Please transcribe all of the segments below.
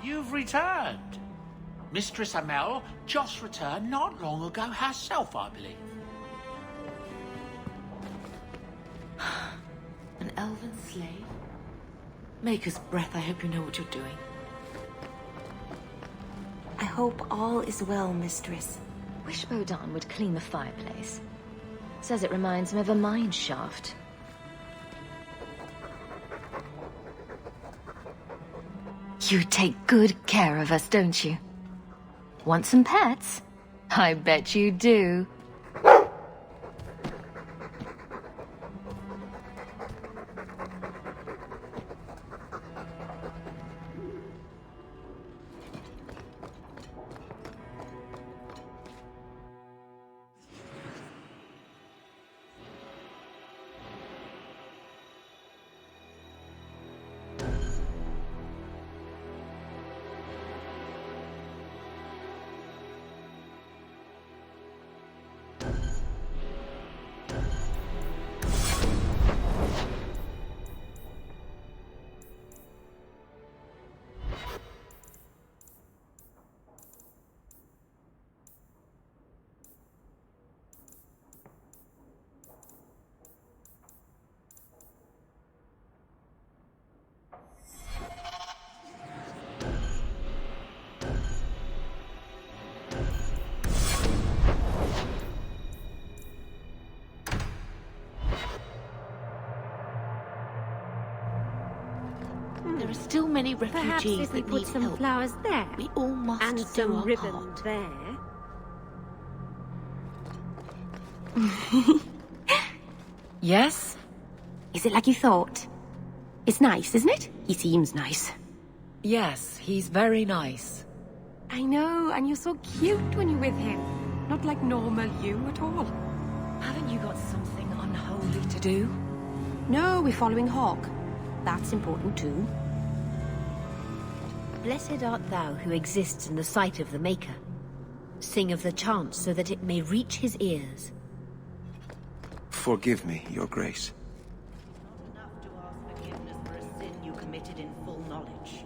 you've returned. Mistress Amel just returned not long ago herself, I believe. An elven slave? Maker's breath, I hope you know what you're doing. I hope all is well, mistress. Wish Bodahn would clean the fireplace. Says it reminds him of a mine shaft. You take good care of us, don't you? Want some pets? I bet you do. There are still many refugees Perhaps if we that put need some help. flowers there, We all must and do some our ribbon part. there. Yes? Is it like you thought? It's nice, isn't it? He seems nice. Yes, he's very nice. I know, and you're so cute when you're with him. Not like normal you at all. Haven't you got something unholy to do? No, we're following Hawk. That's important too. Blessed art thou who exists in the sight of the Maker. Sing of the chant so that it may reach his ears. Forgive me, Your Grace. Not enough to ask forgiveness for a sin you committed in full knowledge.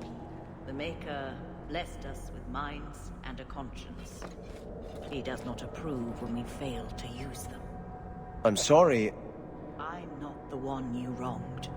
The Maker blessed us with minds and a conscience. He does not approve when we fail to use them. I'm sorry. I'm not the one you wronged.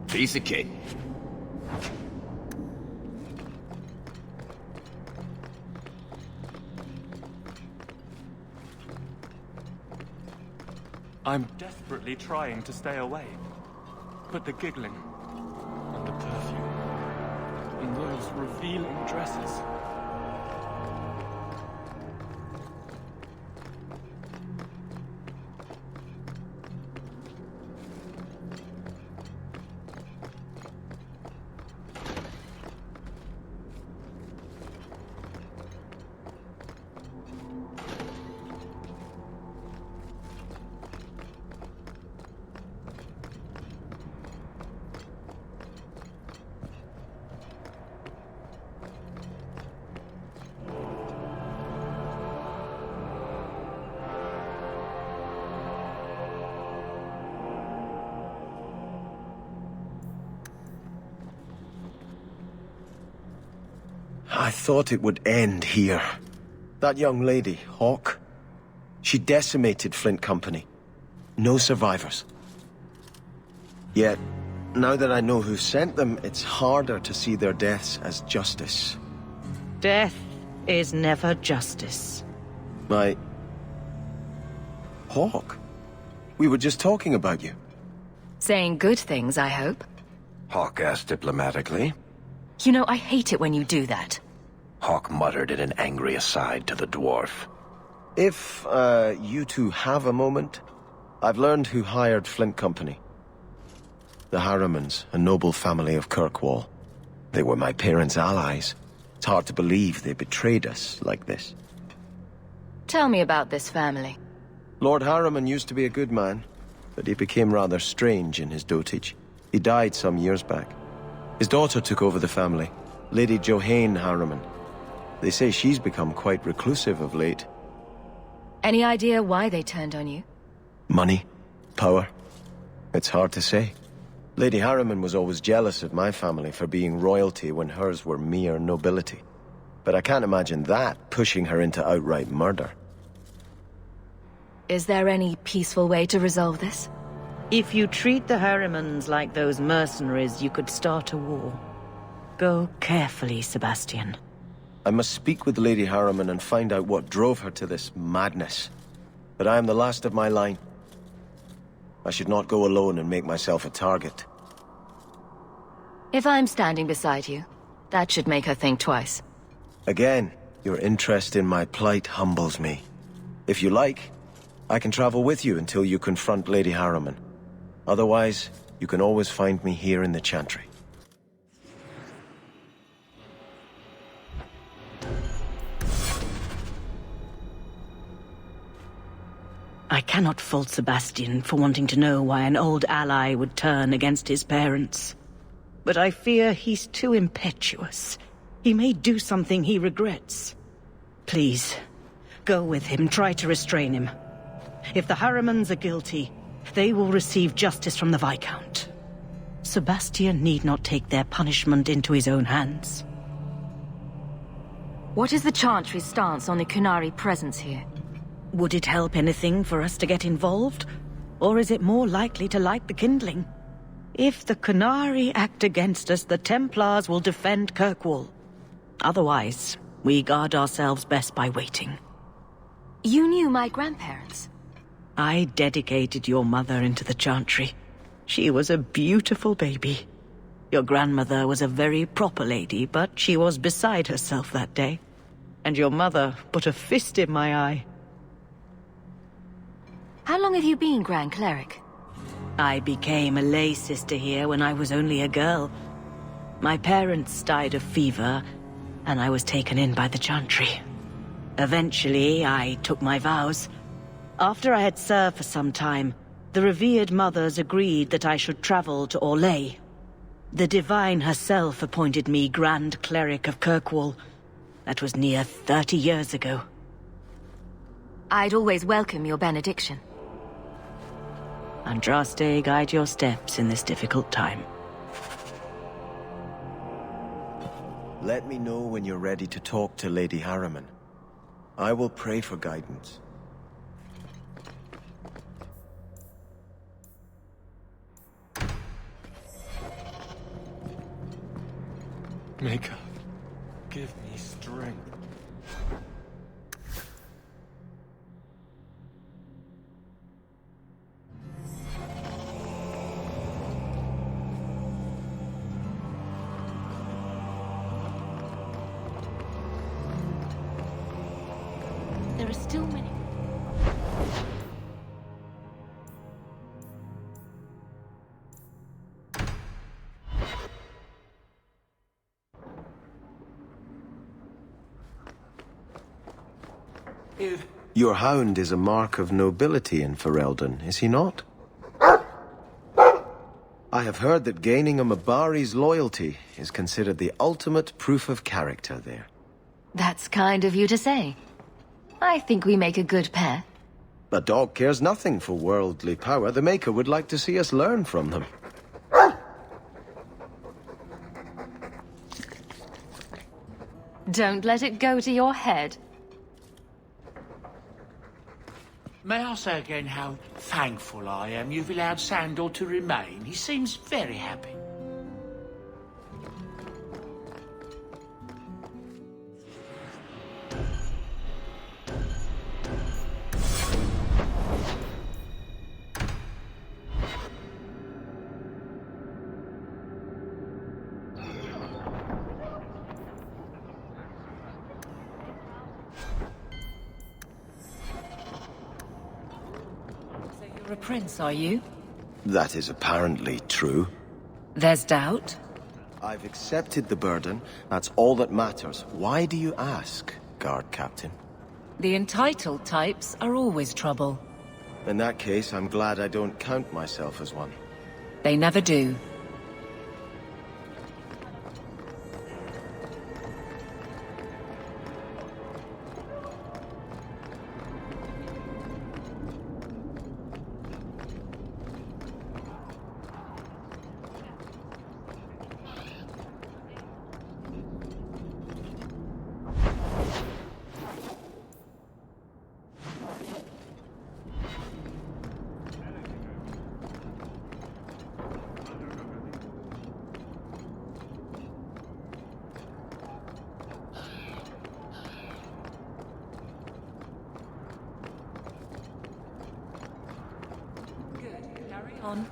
Piece of cake. I'm desperately trying to stay away. But the giggling, and the perfume, and those revealing dresses. I thought it would end here. That young lady, Hawk, she decimated Flint Company. No survivors. Yet, now that I know who sent them, it's harder to see their deaths as justice. Death is never justice. Hawk? We were just talking about you. Saying good things, I hope. Hawk asked diplomatically. You know, I hate it when you do that. Hawk muttered in an angry aside to the dwarf. If, you two have a moment, I've learned who hired Flint Company. The Harrimans, a noble family of Kirkwall. They were my parents' allies. It's hard to believe they betrayed us like this. Tell me about this family. Lord Harriman used to be a good man, but he became rather strange in his dotage. He died some years back. His daughter took over the family, Lady Johanne Harriman. They say she's become quite reclusive of late. Any idea why they turned on you? Money? Power? It's hard to say. Lady Harriman was always jealous of my family for being royalty when hers were mere nobility. But I can't imagine that pushing her into outright murder. Is there any peaceful way to resolve this? If you treat the Harrimans like those mercenaries, you could start a war. Go carefully, Sebastian. I must speak with Lady Harriman and find out what drove her to this madness. But I am the last of my line. I should not go alone and make myself a target. If I'm standing beside you, that should make her think twice. Again, your interest in my plight humbles me. If you like, I can travel with you until you confront Lady Harriman. Otherwise, you can always find me here in the Chantry. I cannot fault Sebastian for wanting to know why an old ally would turn against his parents. But I fear he's too impetuous. He may do something he regrets. Please, go with him, try to restrain him. If the Harrimans are guilty, they will receive justice from the Viscount. Sebastian need not take their punishment into his own hands. What is the Chantry's stance on the Kunari presence here? Would it help anything for us to get involved? Or is it more likely to light the kindling? If the Kunari act against us, the Templars will defend Kirkwall. Otherwise, we guard ourselves best by waiting. You knew my grandparents? I dedicated your mother into the Chantry. She was a beautiful baby. Your grandmother was a very proper lady, but she was beside herself that day. And your mother put a fist in my eye. How long have you been Grand Cleric? I became a lay sister here when I was only a girl. My parents died of fever, and I was taken in by the Chantry. Eventually, I took my vows. After I had served for some time, the revered mothers agreed that I should travel to Orlais. The Divine herself appointed me Grand Cleric of Kirkwall. That was near 30 years ago. I'd always welcome your benediction. Andraste, guide your steps in this difficult time. Let me know when you're ready to talk to Lady Harriman. I will pray for guidance. Maker, give me strength. There are still many. Your hound is a mark of nobility in Ferelden, is he not? I have heard that gaining a Mabari's loyalty is considered the ultimate proof of character there. That's kind of you to say. I think we make a good pair. A dog cares nothing for worldly power. The Maker would like to see us learn from them. Don't let it go to your head. May I say again how thankful I am you've allowed Sandor to remain? He seems very happy. You're a prince, are you? That is apparently true. There's doubt? I've accepted the burden. That's all that matters. Why do you ask, guard captain? The entitled types are always trouble. In that case, I'm glad I don't count myself as one. They never do. On.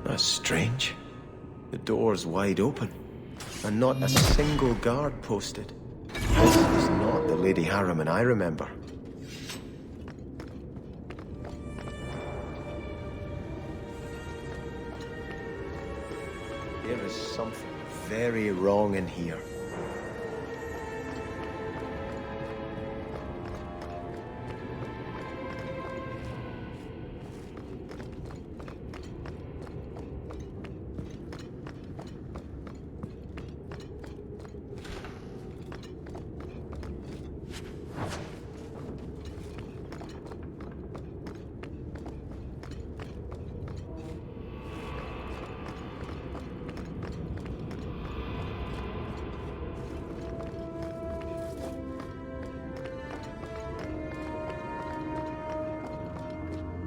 That's strange. The door's wide open, and not a single guard posted. This is not the Lady Harriman I remember. There is something very wrong in here.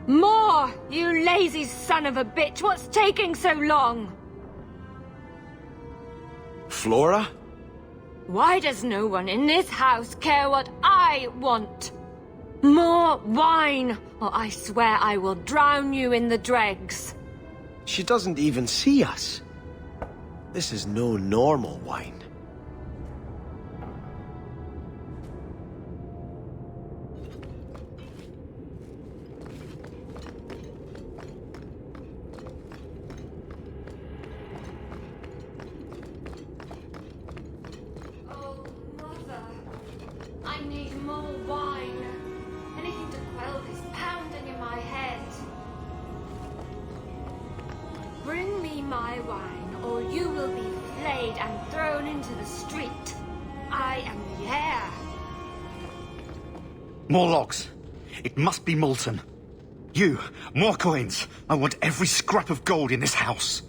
More! You lazy son of a bitch! What's taking so long? Flora? Why does no one in this house care what I want? More wine, or I swear I will drown you in the dregs. She doesn't even see us. This is no normal wine. Oh, Mother. I need more wine. Anything to quell this pounding in my head. Bring me my wine, or you will be flayed and thrown into the street. I am the heir. More logs. It must be molten. You, more coins. I want every scrap of gold in this house.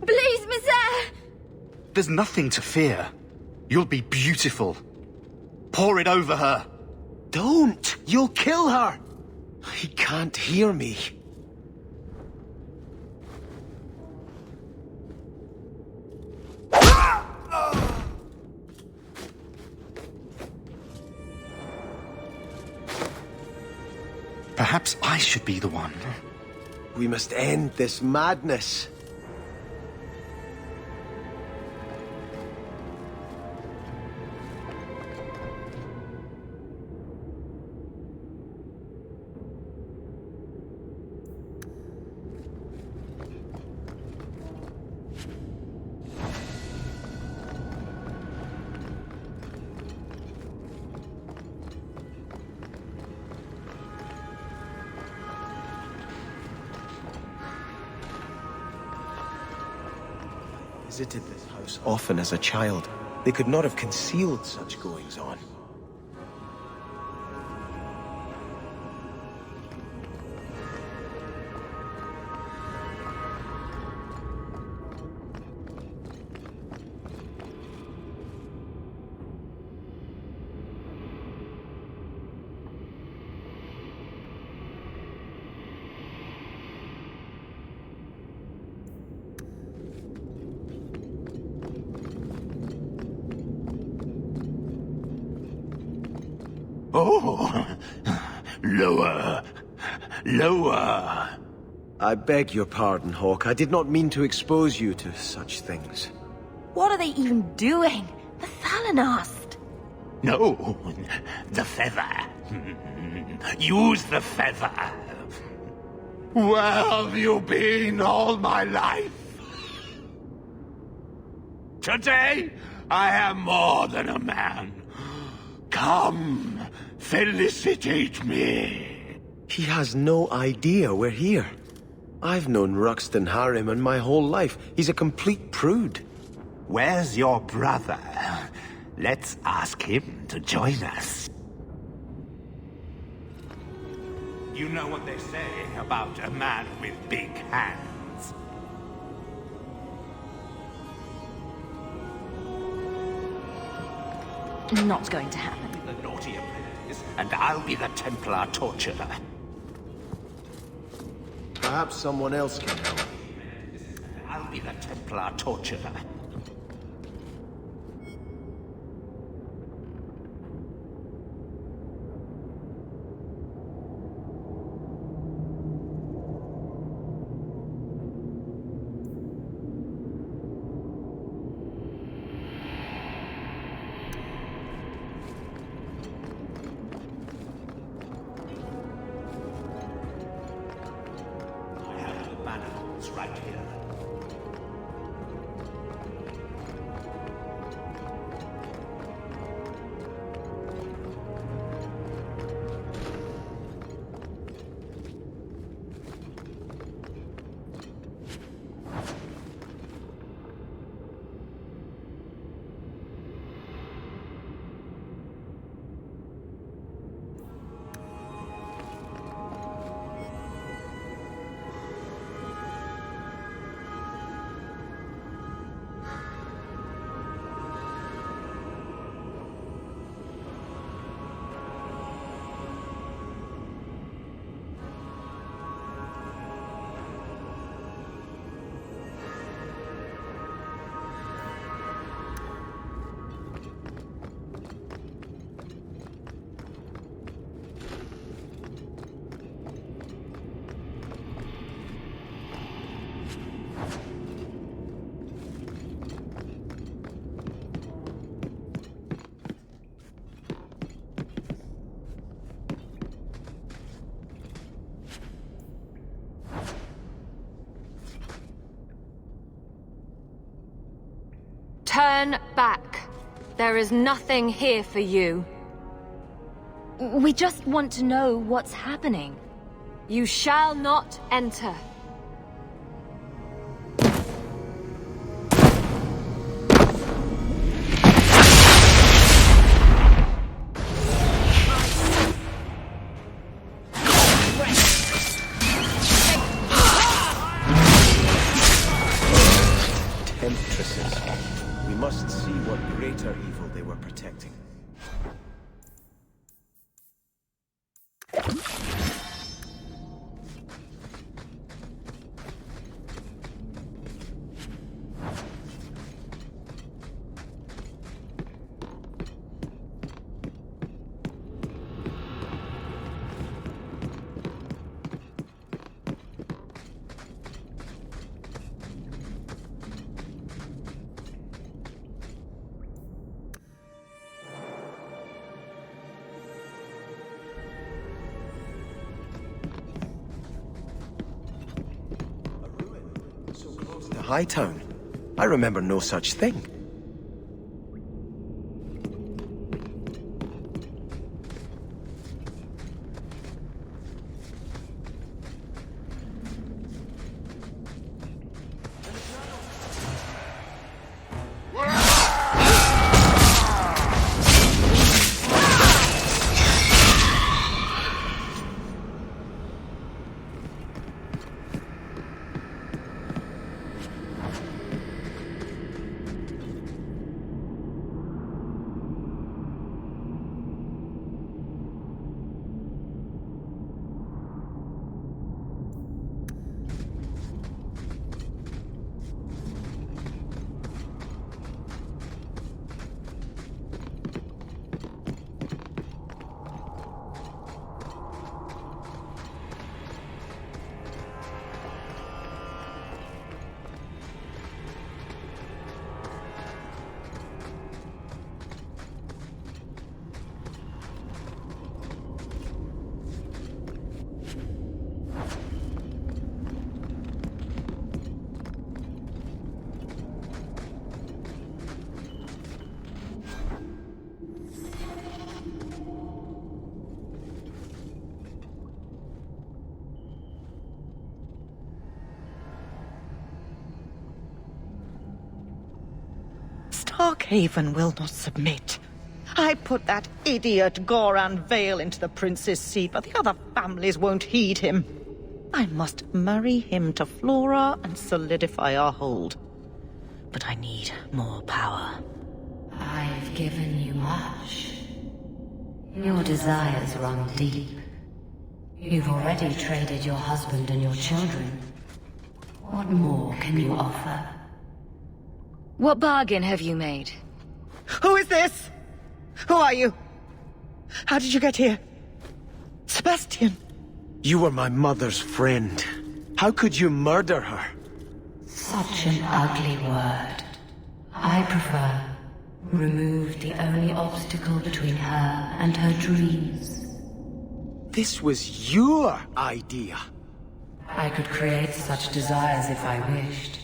Please, Monsieur! There's nothing to fear. You'll be beautiful. Pour it over her. Don't! You'll kill her! He can't hear me. Perhaps I should be the one. We must end this madness. Visited this house often as a child. They could not have concealed such goings-on. Oh, lower, lower. I beg your pardon, Hawk. I did not mean to expose you to such things. What are they even doing? The Thalanast! No, the feather. Use the feather. Where have you been all my life? Today, I am more than a man. Come, felicitate me. He has no idea we're here. I've known Ruxton Harriman my whole life. He's a complete prude. Where's your brother? Let's ask him to join us. You know what they say about a man with big hands. Not going to happen. The naughty apprentice, and I'll be the Templar torturer. Perhaps someone else can help. I'll be the Templar torturer. Right here. Turn back. There is nothing here for you. We just want to know what's happening. You shall not enter. Temptresses. We must see what greater evil they were protecting. Hightown. I remember no such thing. Starkhaven will not submit. I put that idiot Goran Vale into the prince's seat, but the other families won't heed him. I must marry him to Flora and solidify our hold. But I need more power. I've given you much. Your desires run deep. You've already traded your husband and your children. What more can you offer? What bargain have you made? Who is this? Who are you? How did you get here? Sebastian! You were my mother's friend. How could you murder her? Such an ugly word. I prefer remove the only obstacle between her and her dreams. This was your idea. I could create such desires if I wished.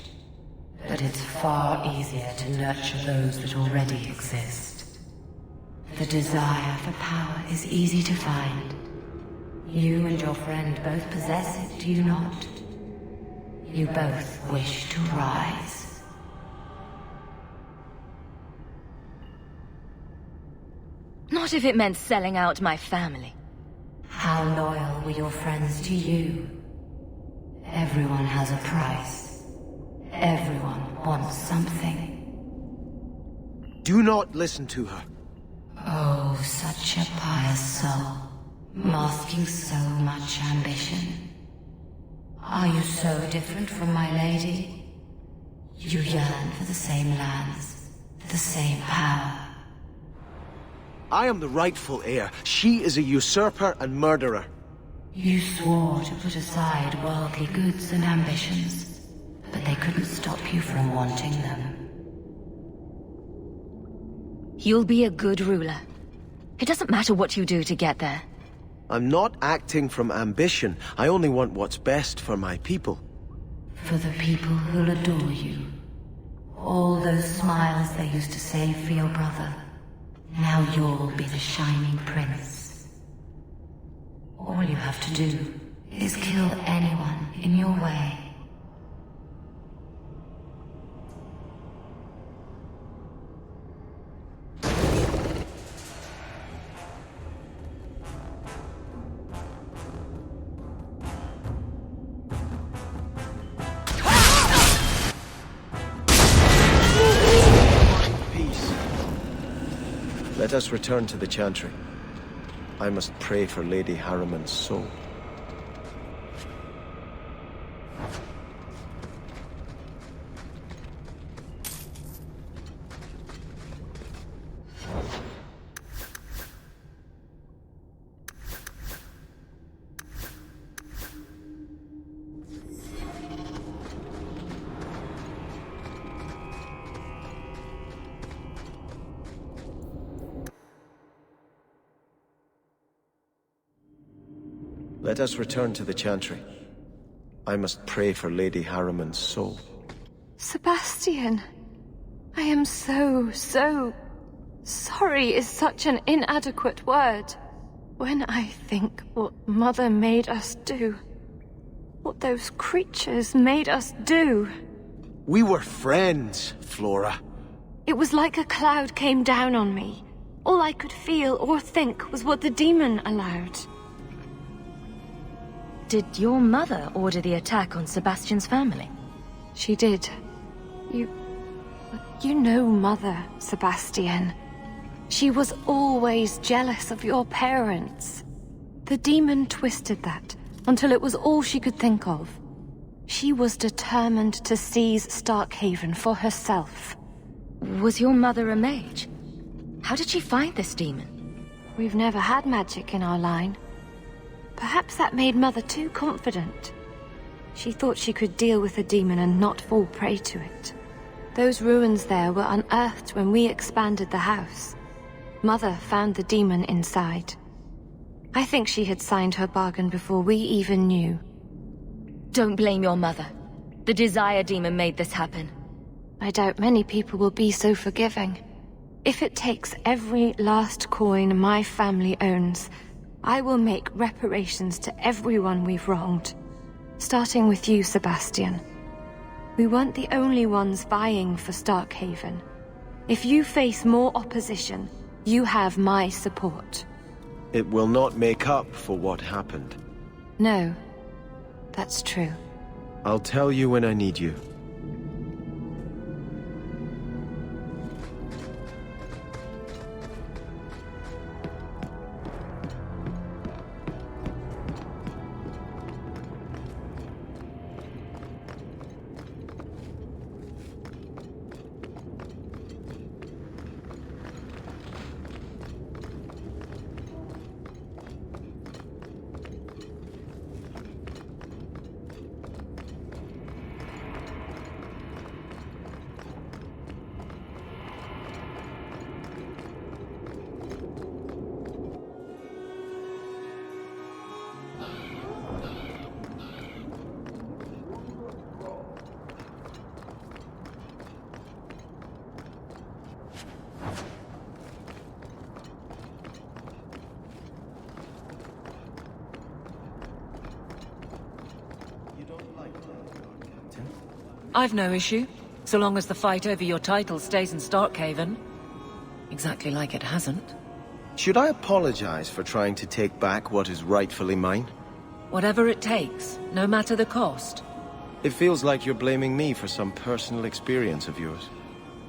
But it's far easier to nurture those that already exist. The desire for power is easy to find. You and your friend both possess it, do you not? You both wish to rise. Not if it meant selling out my family. How loyal were your friends to you? Everyone has a price. Everyone wants something. Do not listen to her. Oh, such a pious soul, masking so much ambition. Are you so different from my lady? You yearn for the same lands, the same power. I am the rightful heir. She is a usurper and murderer. You swore to put aside worldly goods and ambitions, but they couldn't stop you from wanting them. You'll be a good ruler. It doesn't matter what you do to get there. I'm not acting from ambition. I only want what's best for my people. For the people who'll adore you. All those smiles they used to save for your brother. Now you'll be the shining prince. All you have to do is kill anyone in your way. Let us return to the Chantry. I must pray for Lady Harriman's soul. Let us return to the Chantry. I must pray for Lady Harriman's soul. Sebastian, I am so sorry is such an inadequate word. When I think what Mother made us do, what those creatures made us do. We were friends, Flora. It was like a cloud came down on me. All I could feel or think was what the demon allowed. Did your mother order the attack on Sebastian's family? She did. You know Mother, Sebastian. She was always jealous of your parents. The demon twisted that until it was all she could think of. She was determined to seize Starkhaven for herself. Was your mother a mage? How did she find this demon? We've never had magic in our line. Perhaps that made Mother too confident. She thought she could deal with the demon and not fall prey to it. Those ruins there were unearthed when we expanded the house. Mother found the demon inside. I think she had signed her bargain before we even knew. Don't blame your mother. The Desire Demon made this happen. I doubt many people will be so forgiving. If it takes every last coin my family owns, I will make reparations to everyone we've wronged. Starting with you, Sebastian. We weren't the only ones vying for Starkhaven. If you face more opposition, you have my support. It will not make up for what happened. No, that's true. I'll tell you when I need you. I've no issue, so long as the fight over your title stays in Starkhaven. Exactly like it hasn't. Should I apologize for trying to take back what is rightfully mine? Whatever it takes, no matter the cost. It feels like you're blaming me for some personal experience of yours.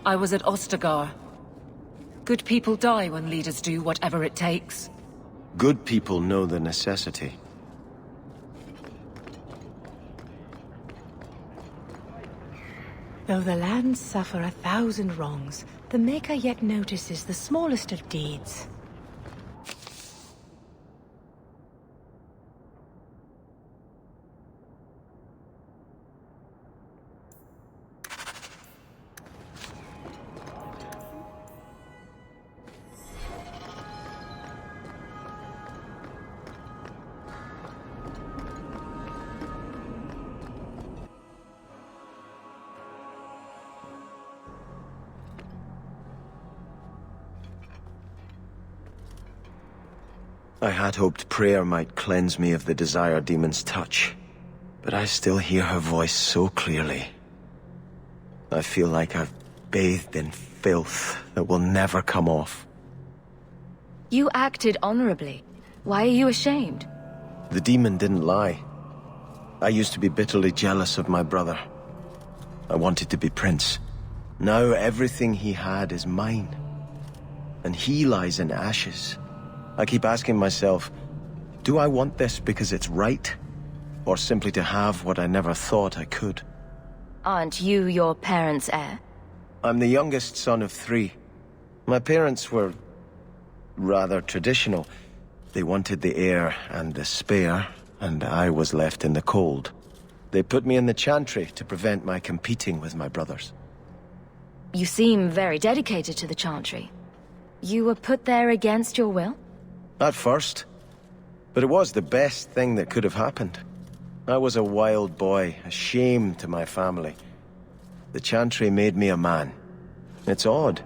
I was at Ostagar. Good people die when leaders do whatever it takes. Good people know the necessity. Though the lands suffer 1,000 wrongs, the Maker yet notices the smallest of deeds. I had hoped prayer might cleanse me of the Desire Demon's touch, but I still hear her voice so clearly. I feel like I've bathed in filth that will never come off. You acted honorably. Why are you ashamed? The demon didn't lie. I used to be bitterly jealous of my brother. I wanted to be prince. Now everything he had is mine. And he lies in ashes. I keep asking myself, do I want this because it's right? Or simply to have what I never thought I could? Aren't you your parents' heir? I'm the youngest son of 3. My parents were rather traditional. They wanted the heir and the spare, and I was left in the cold. They put me in the chantry to prevent my competing with my brothers. You seem very dedicated to the Chantry. You were put there against your will? At first. But it was the best thing that could have happened. I was a wild boy, a shame to my family. The Chantry made me a man. It's odd.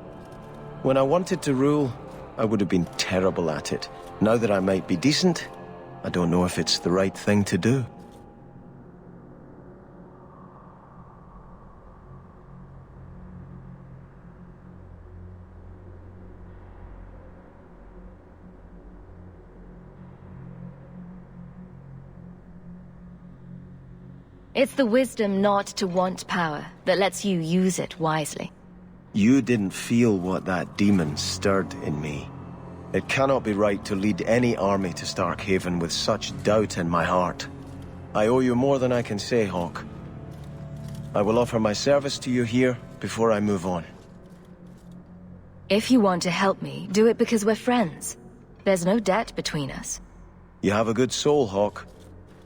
When I wanted to rule, I would have been terrible at it. Now that I might be decent, I don't know if it's the right thing to do. It's the wisdom not to want power that lets you use it wisely. You didn't feel what that demon stirred in me. It cannot be right to lead any army to Starkhaven with such doubt in my heart. I owe you more than I can say, Hawk. I will offer my service to you here before I move on. If you want to help me, do it because we're friends. There's no debt between us. You have a good soul, Hawk.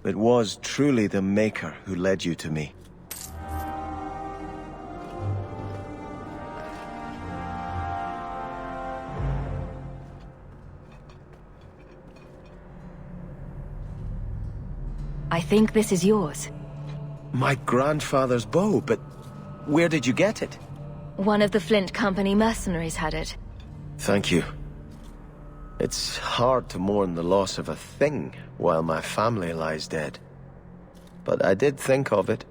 It was truly the Maker who led you to me. I think this is yours. My grandfather's bow, but where did you get it? One of the Flint Company mercenaries had it. Thank you. It's hard to mourn the loss of a thing while my family lies dead. But I did think of it.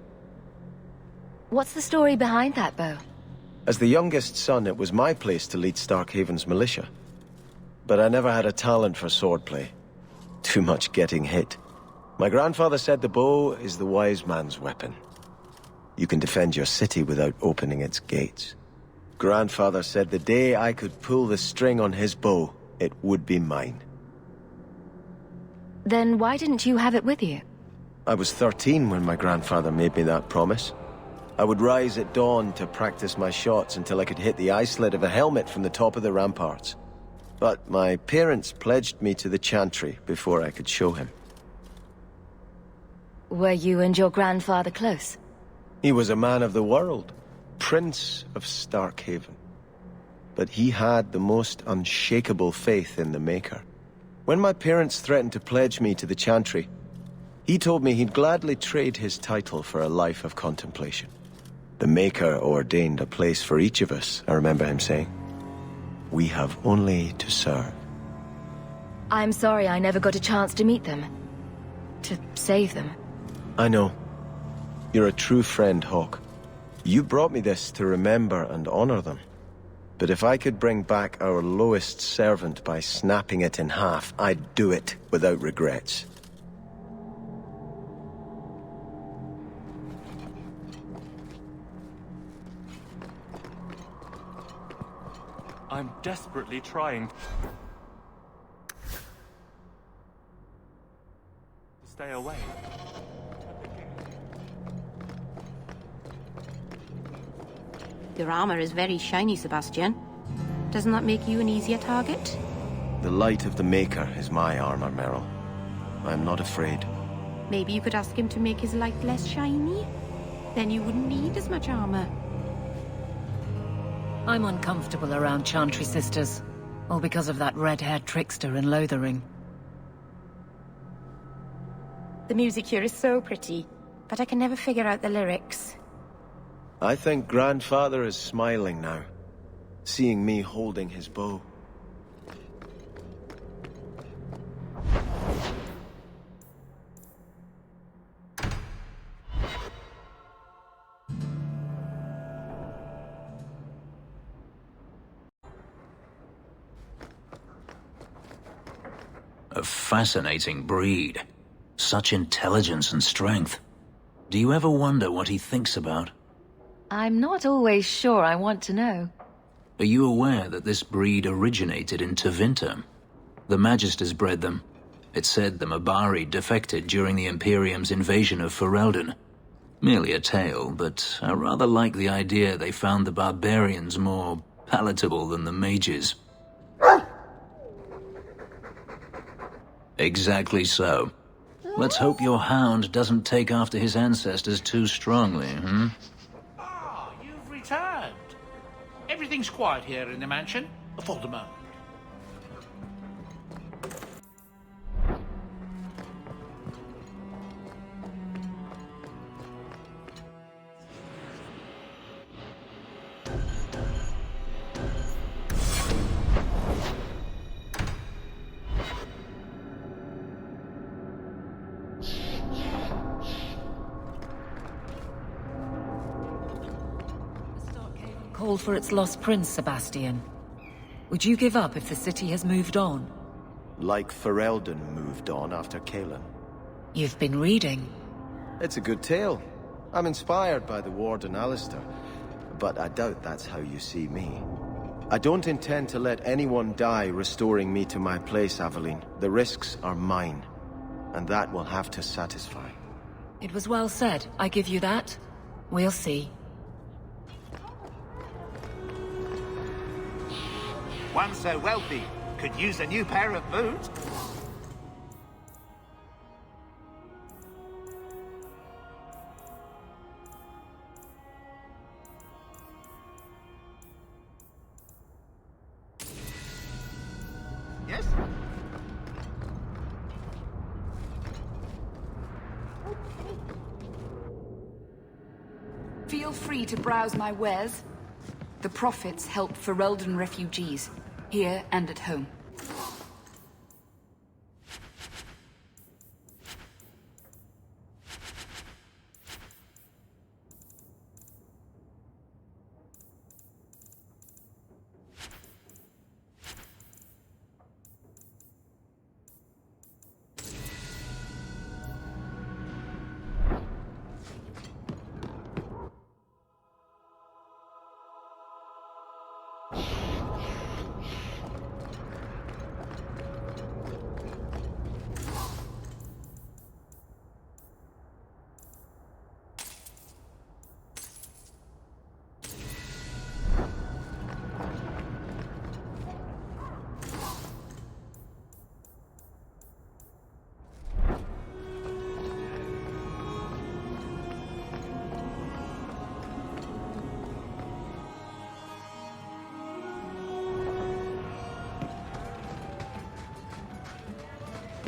What's the story behind that bow? As the youngest son, it was my place to lead Starkhaven's militia. But I never had a talent for swordplay. Too much getting hit. My grandfather said the bow is the wise man's weapon. You can defend your city without opening its gates. Grandfather said the day I could pull the string on his bow, it would be mine. Then why didn't you have it with you? I was 13 when my grandfather made me that promise. I would rise at dawn to practice my shots until I could hit the eye slit of a helmet from the top of the ramparts. But my parents pledged me to the Chantry before I could show him. Were you and your grandfather close? He was a man of the world, Prince of Starkhaven. But he had the most unshakable faith in the Maker. When my parents threatened to pledge me to the Chantry, he told me he'd gladly trade his title for a life of contemplation. The Maker ordained a place for each of us, I remember him saying. We have only to serve. I'm sorry I never got a chance to meet them. To save them. I know. You're a true friend, Hawk. You brought me this to remember and honor them. But if I could bring back our lowest servant by snapping it in half, I'd do it without regrets. I'm desperately trying to stay away. Your armor is very shiny, Sebastian. Doesn't that make you an easier target? The light of the Maker is my armor, Meryl. I'm not afraid. Maybe you could ask him to make his light less shiny? Then you wouldn't need as much armor. I'm uncomfortable around Chantry sisters. All because of that red-haired trickster in Lothering. The music here is so pretty, but I can never figure out the lyrics. I think Grandfather is smiling now, seeing me holding his bow. A fascinating breed. Such intelligence and strength. Do you ever wonder what he thinks about? I'm not always sure I want to know. Are you aware that this breed originated in Tevinter? The Magisters bred them. It said the Mabari defected during the Imperium's invasion of Ferelden. Merely a tale, but I rather like the idea they found the barbarians more palatable than the mages. Exactly so. Let's hope your hound doesn't take after his ancestors too strongly, hmm? Ah, you've returned. Everything's quiet here in the mansion, for the moment. Called for its lost prince, Sebastian. Would you give up if the city has moved on? Like Ferelden moved on after Kalen. You've been reading. It's a good tale. I'm inspired by the Warden Alistair, but I doubt that's how you see me. I don't intend to let anyone die restoring me to my place, Aveline. The risks are mine, and that will have to satisfy. It was well said. I give you that. We'll see. One so wealthy could use a new pair of boots. Yes? Feel free to browse my wares. The profits help Ferelden refugees, here and at home.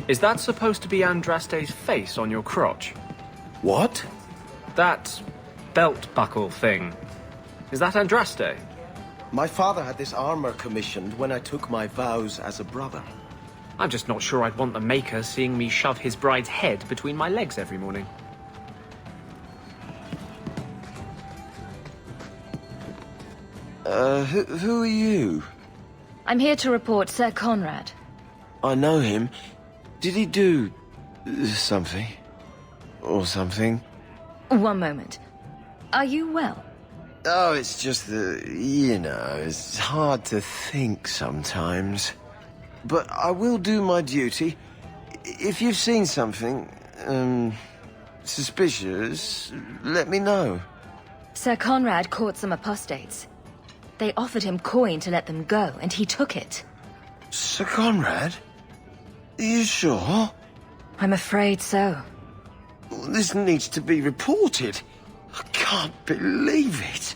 Is that supposed to be Andraste's face on your crotch? What? That belt buckle thing. Is that Andraste? My father had this armor commissioned when I took my vows as a brother. I'm just not sure I'd want the Maker seeing me shove his bride's head between my legs every morning. Who are you? I'm here to report Sir Conrad. I know him. Did he do... something? Or something? One moment. Are you well? Oh, it's just that, you know, it's hard to think sometimes. But I will do my duty. If you've seen something, suspicious, let me know. Sir Conrad caught some apostates. They offered him coin to let them go, and he took it. Sir Conrad? Are you sure? I'm afraid so. This needs to be reported. I can't believe it.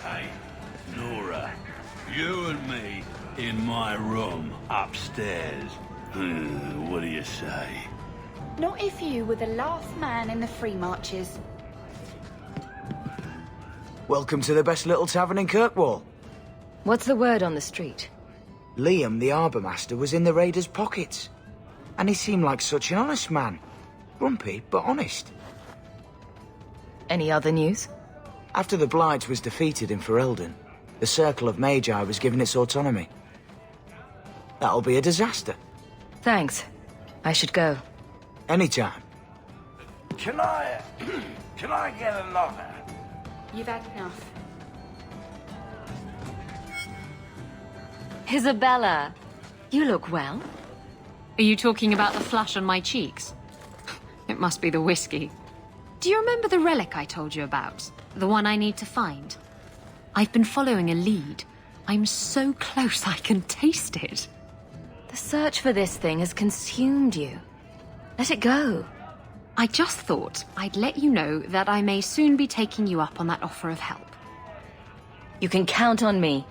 Hey, Nora, you and me in my room upstairs. What do you say? Not if you were the last man in the Free Marches. Welcome to the best little tavern in Kirkwall. What's the word on the street? Liam, the Harbour Master, was in the raiders' pockets. And he seemed like such an honest man. Grumpy, but honest. Any other news? After the Blight was defeated in Ferelden, the Circle of Magi was given its autonomy. That'll be a disaster. Thanks. I should go. Anytime. Can I get another? You've had enough. Isabella, you look well. Are you talking about the flush on my cheeks? It must be the whiskey. Do you remember the relic I told you about? The one I need to find? I've been following a lead. I'm so close I can taste it. The search for this thing has consumed you. Let it go. I just thought I'd let you know that I may soon be taking you up on that offer of help. You can count on me.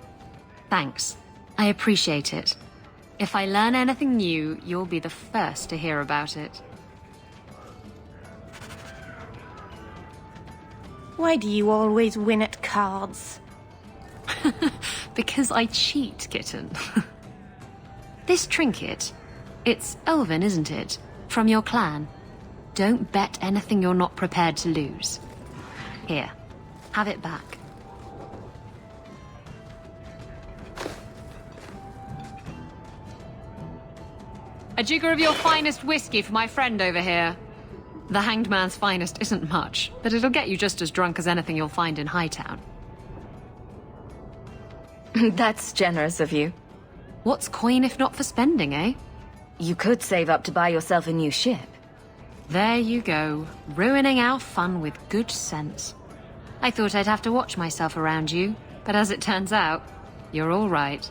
Thanks. I appreciate it. If I learn anything new, you'll be the first to hear about it. Why do you always win at cards? Because I cheat, kitten. This trinket, it's elven, isn't it? From your clan. Don't bet anything you're not prepared to lose. Here, have it back. A jigger of your finest whiskey for my friend over here. The Hanged Man's finest isn't much, but it'll get you just as drunk as anything you'll find in Hightown. That's generous of you. What's coin if not for spending, eh? You could save up to buy yourself a new ship. There you go, ruining our fun with good sense. I thought I'd have to watch myself around you, but as it turns out, you're all right.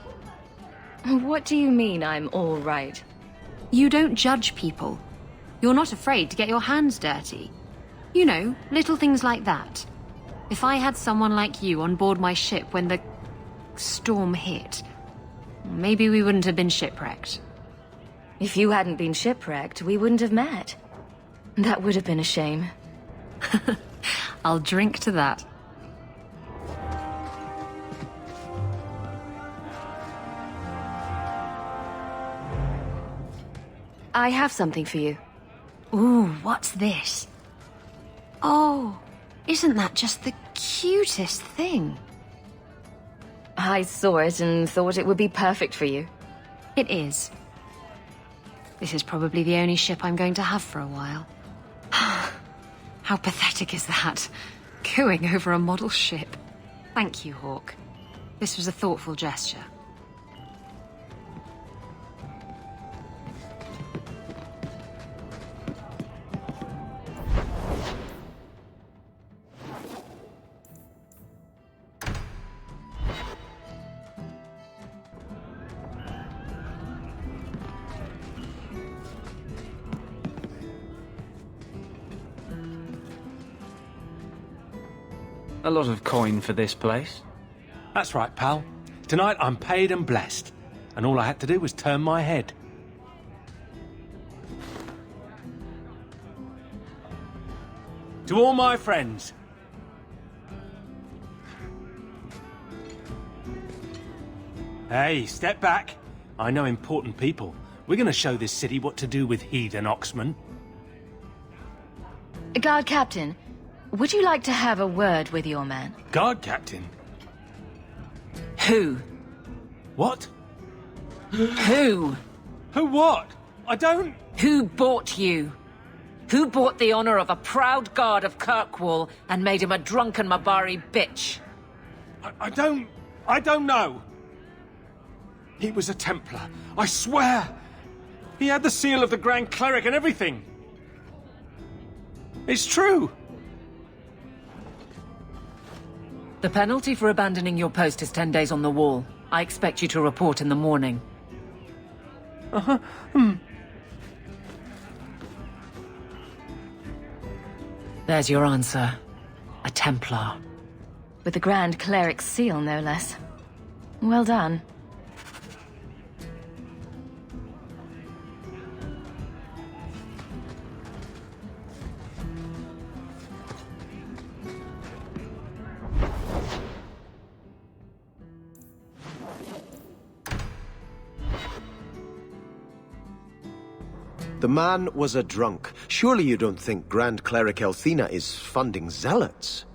What do you mean I'm all right? You don't judge people. You're not afraid to get your hands dirty. You know, little things like that. If I had someone like you on board my ship when the storm hit, maybe we wouldn't have been shipwrecked. If you hadn't been shipwrecked, we wouldn't have met. That would have been a shame. I'll drink to that. I have something for you. Ooh, what's this? Oh, isn't that just the cutest thing? I saw it and thought it would be perfect for you. It is. This is probably the only ship I'm going to have for a while. How pathetic is that? Cooing over a model ship. Thank you, Hawk. This was a thoughtful gesture. A lot of coin for this place. That's right, pal. Tonight I'm paid and blessed. and all I had to do was turn my head. To all my friends. Hey, step back. I know important people. We're gonna show this city what to do with heathen oxmen. Guard Captain, would you like to have a word with your man? Guard Captain? Who? What? Who? Who what? I don't... Who bought you? Who bought the honor of a proud guard of Kirkwall and made him a drunken Mabari bitch? I don't know. He was a Templar, I swear. He had the seal of the Grand Cleric and everything. It's true. The penalty for abandoning your post is 10 days on the wall. I expect you to report in the morning. There's your answer. A Templar. With the Grand Cleric's seal, no less. Well done. The man was a drunk. Surely you don't think Grand Cleric Elthina is funding zealots?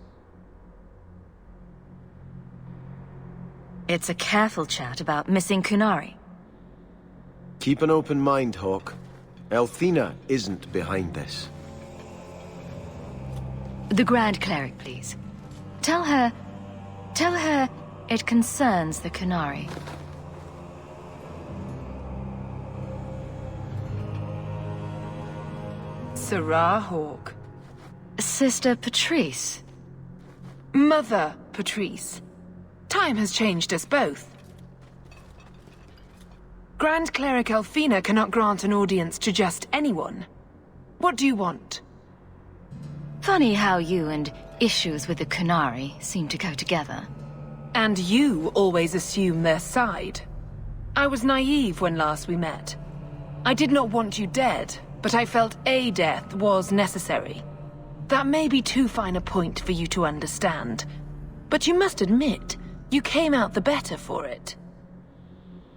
It's a careful chat about missing Kunari. Keep an open mind, Hawk. Elthina isn't behind this. The Grand Cleric, please. Tell her it concerns the Kunari. Sarah Hawk. Sister Patrice. Mother Patrice. Time has changed us both. Grand Cleric Elfina cannot grant an audience to just anyone. What do you want? Funny how you and issues with the Kunari seem to go together. And you always assume their side. I was naive when last we met. I did not want you dead, but I felt a death was necessary. That may be too fine a point for you to understand, but you must admit, you came out the better for it.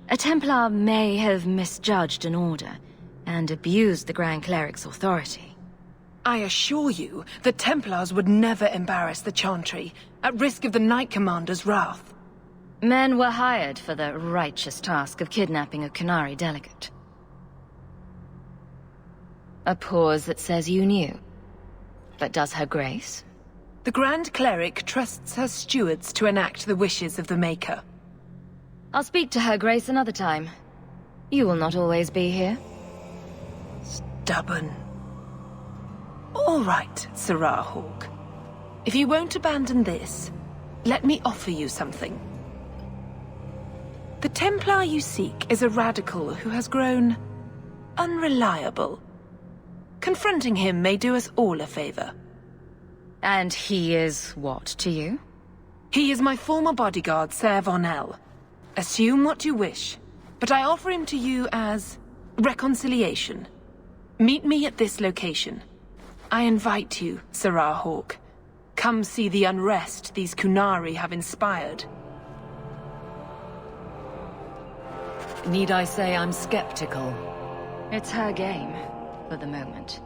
A Templar may have misjudged an order and abused the Grand Cleric's authority. I assure you, the Templars would never embarrass the Chantry, at risk of the Knight Commander's wrath. Men were hired for the righteous task of kidnapping a Kunari delegate. A pause that says you knew. But does her grace? The Grand Cleric trusts her stewards to enact the wishes of the Maker. I'll speak to her grace another time. You will not always be here. Stubborn. All right, Sarah Hawk. If you won't abandon this, let me offer you something. The Templar you seek is a radical who has grown unreliable. Confronting him may do us all a favor. And he is what to you? He is my former bodyguard, Ser Vonel. Assume what you wish, but I offer him to you as reconciliation. Meet me at this location. I invite you, Sarah Hawk. Come see the unrest these Kunari have inspired. Need I say I'm skeptical? It's her game, for the moment.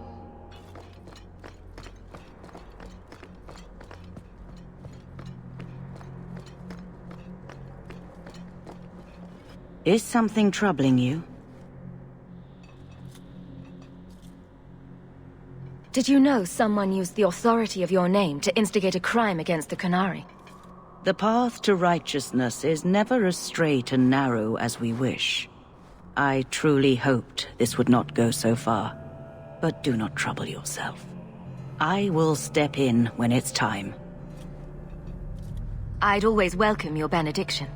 Is something troubling you? Did you know someone used the authority of your name to instigate a crime against the Kunari? The path to righteousness is never as straight and narrow as we wish. I truly hoped this would not go so far, but do not trouble yourself. I will step in when it's time. I'd always welcome your benediction.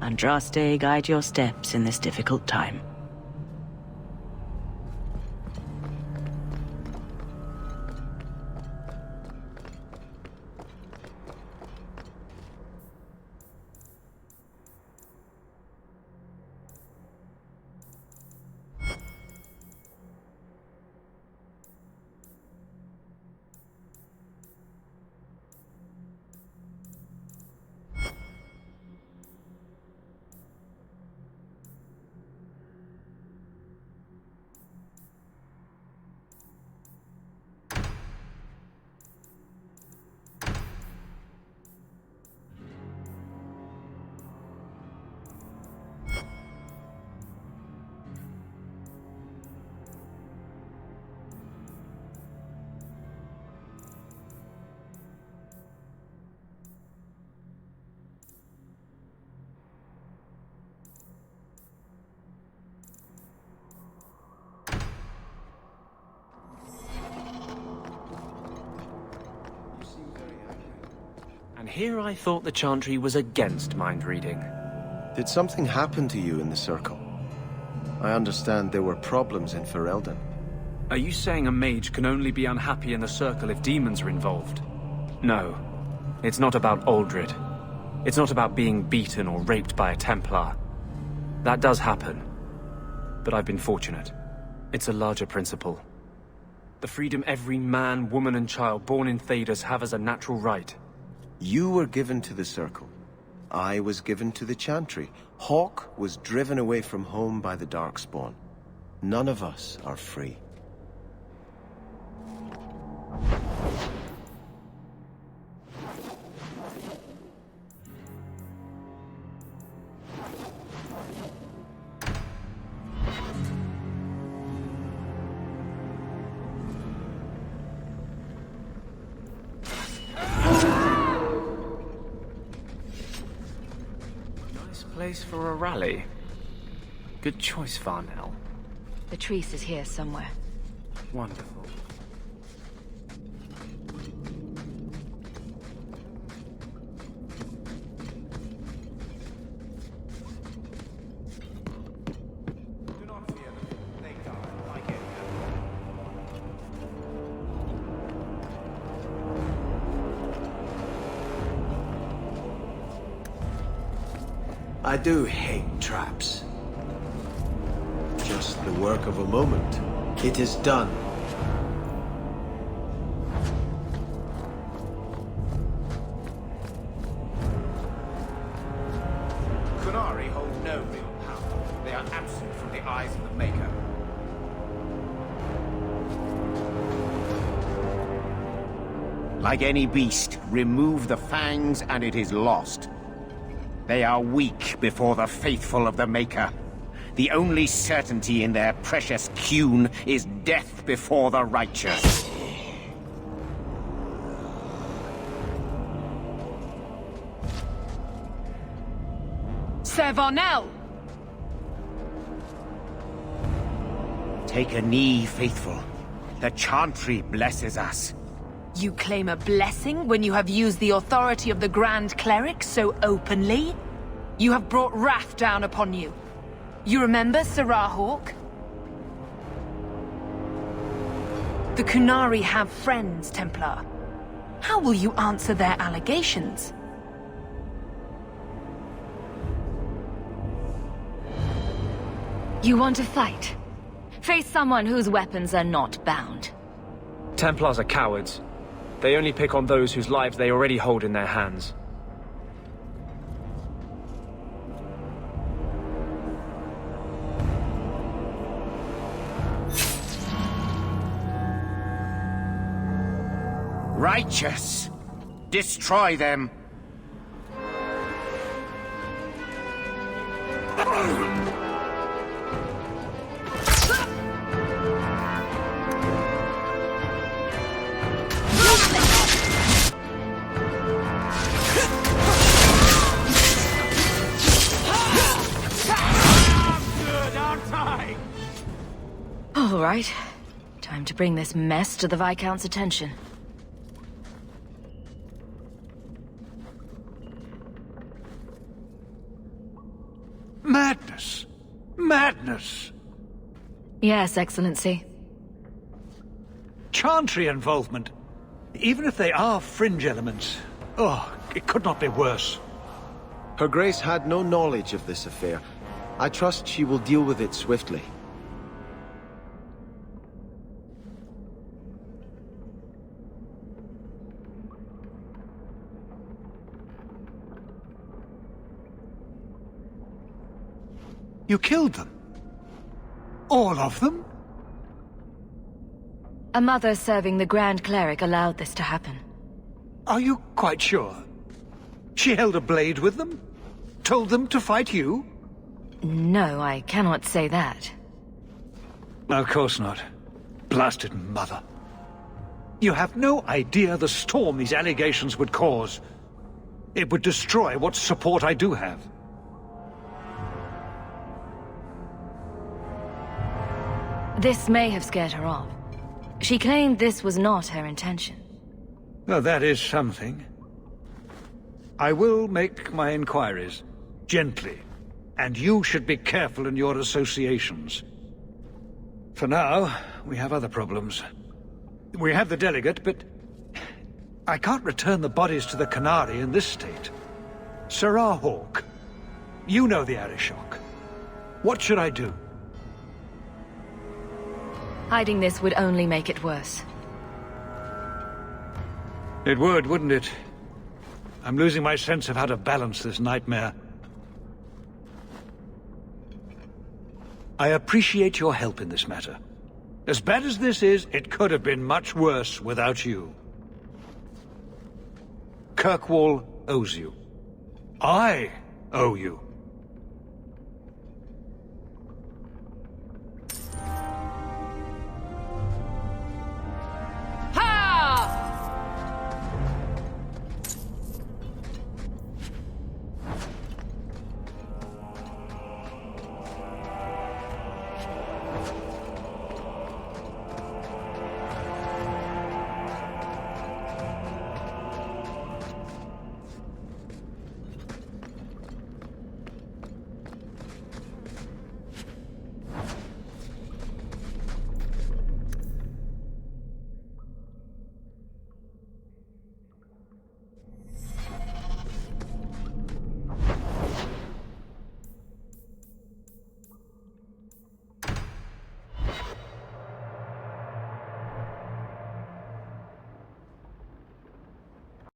Andraste, guide your steps in this difficult time. And here I thought the Chantry was against mind reading. Did something happen to you in the Circle? I understand there were problems in Ferelden. Are you saying a mage can only be unhappy in the Circle if demons are involved? No. It's not about Aldred. It's not about being beaten or raped by a Templar. That does happen. But I've been fortunate. It's a larger principle. The freedom every man, woman and child born in Thedas have as a natural right. You were given to the Circle. I was given to the Chantry. Hawke was driven away from home by the Darkspawn. None of us are free. Place for a rally. Good choice, Varnell. The Treese is here somewhere. Wonderful. I do hate traps. Just the work of a moment. It is done. Kunari hold no real power. They are absent from the eyes of the Maker. Like any beast, remove the fangs and it is lost. They are weak before the faithful of the Maker. The only certainty in their precious Qun is death before the righteous. Sir Varnell! Take a knee, faithful. The Chantry blesses us. You claim a blessing when you have used the authority of the Grand Cleric so openly? You have brought wrath down upon you. You remember Sirrah Hawke? The Kunari have friends, Templar. How will you answer their allegations? You want to fight? Face someone whose weapons are not bound. Templars are cowards. They only pick on those whose lives they already hold in their hands. Righteous! Destroy them! All right. Time to bring this mess to the Viscount's attention. Madness! Madness! Yes, Excellency. Chantry involvement. Even if they are fringe elements. Oh, it could not be worse. Her Grace had no knowledge of this affair. I trust she will deal with it swiftly. You killed them? All of them? A mother serving the Grand Cleric allowed this to happen. Are you quite sure? She held a blade with them? Told them to fight you? No, I cannot say that. Of course not. Blasted mother. You have no idea the storm these allegations would cause. It would destroy what support I do have. This may have scared her off. She claimed this was not her intention. Well, that is something. I will make my inquiries, gently, and you should be careful in your associations. For now, we have other problems. We have the delegate, but I can't return the bodies to the Canary in this state. Sirrah Hawk, you know the Arishok. What should I do? Hiding this would only make it worse. It would, wouldn't it? I'm losing my sense of how to balance this nightmare. I appreciate your help in this matter. As bad as this is, it could have been much worse without you. Kirkwall owes you. I owe you.